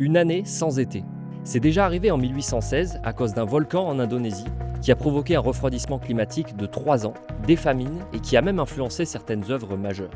Une année sans été. C'est déjà arrivé en 1816 à cause d'un volcan en Indonésie qui a provoqué un refroidissement climatique de 3 ans, des famines et qui a même influencé certaines œuvres majeures.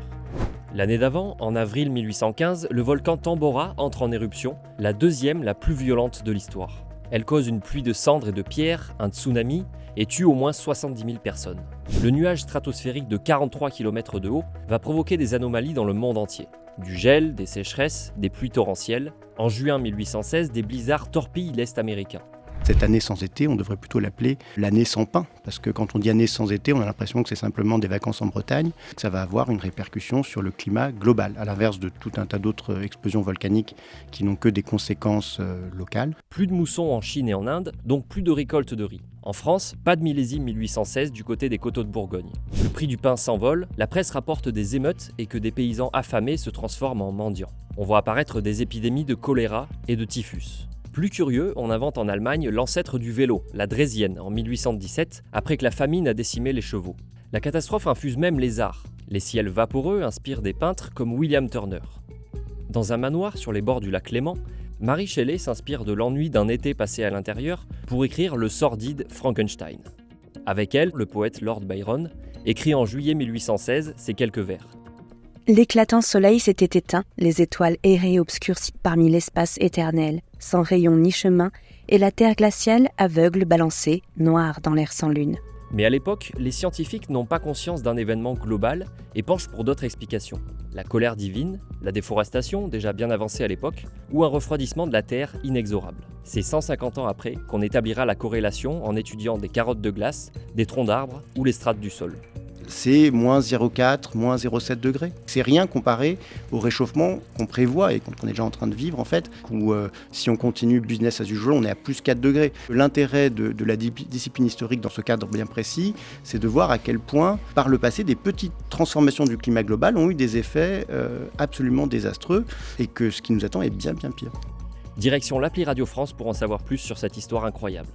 L'année d'avant, en avril 1815, le volcan Tambora entre en éruption, la deuxième la plus violente de l'histoire. Elle cause une pluie de cendres et de pierres, un tsunami et tue au moins 70 000 personnes. Le nuage stratosphérique de 43 km de haut va provoquer des anomalies dans le monde entier. Du gel, des sécheresses, des pluies torrentielles. En juin 1816, des blizzards torpillent l'Est américain. Cette année sans été, on devrait plutôt l'appeler l'année sans pain, parce que quand on dit année sans été, on a l'impression que c'est simplement des vacances en Bretagne. Ça va avoir une répercussion sur le climat global, à l'inverse de tout un tas d'autres explosions volcaniques qui n'ont que des conséquences locales. Plus de moussons en Chine et en Inde, donc plus de récolte de riz. En France, pas de millésime 1816 du côté des coteaux de Bourgogne. Le prix du pain s'envole, la presse rapporte des émeutes et que des paysans affamés se transforment en mendiants. On voit apparaître des épidémies de choléra et de typhus. Plus curieux, on invente en Allemagne l'ancêtre du vélo, la draisienne, en 1817, après que la famine a décimé les chevaux. La catastrophe infuse même les arts. Les ciels vaporeux inspirent des peintres comme William Turner. Dans un manoir sur les bords du lac Léman, Mary Shelley s'inspire de l'ennui d'un été passé à l'intérieur pour écrire le sordide Frankenstein. Avec elle, le poète Lord Byron écrit en juillet 1816 ces quelques vers. L'éclatant soleil s'était éteint, les étoiles erraient obscurcies parmi l'espace éternel, sans rayon ni chemin, et la terre glaciale, aveugle, balancée, noire dans l'air sans lune. Mais à l'époque, les scientifiques n'ont pas conscience d'un événement global et penchent pour d'autres explications. La colère divine, la déforestation, déjà bien avancée à l'époque, ou un refroidissement de la Terre inexorable. C'est 150 ans après qu'on établira la corrélation en étudiant des carottes de glace, des troncs d'arbres ou les strates du sol. C'est moins 0,4, moins 0,7 degrés. C'est rien comparé au réchauffement qu'on prévoit et qu'on est déjà en train de vivre en fait, où si on continue business as usual, on est à plus 4 degrés. L'intérêt de la discipline historique dans ce cadre bien précis, c'est de voir à quel point, par le passé, des petites transformations du climat global ont eu des effets absolument désastreux et que ce qui nous attend est bien bien pire. Direction l'appli Radio France pour en savoir plus sur cette histoire incroyable.